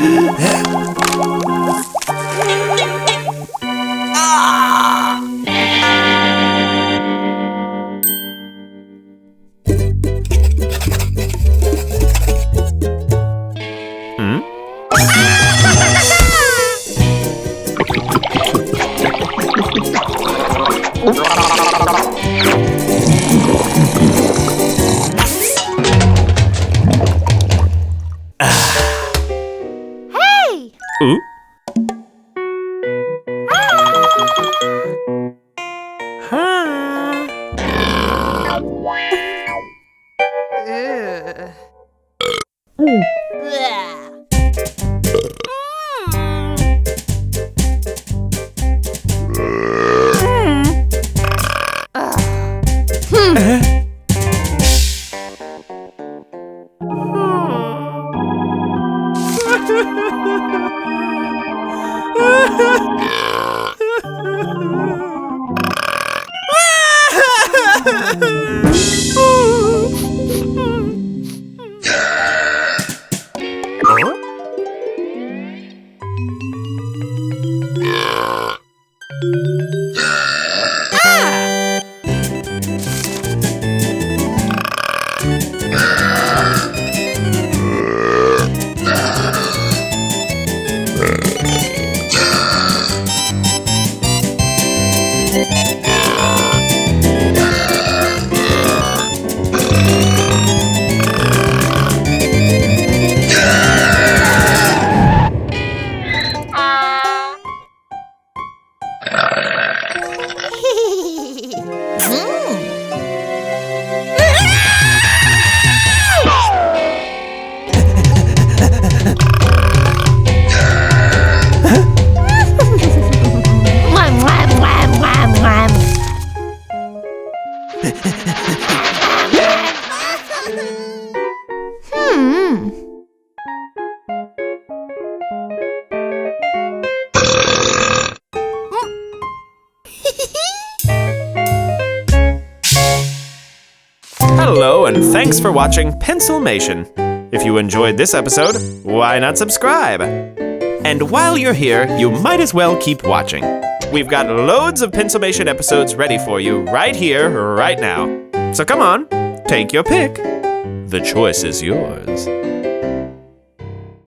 Ooh. Hello, and thanks for watching Pencilmation. If you enjoyed this episode, why not subscribe? And while you're here, you might as well keep watching. We've got loads of Pencilmation episodes ready for you right here, right now. So come on, take your pick. The choice is yours.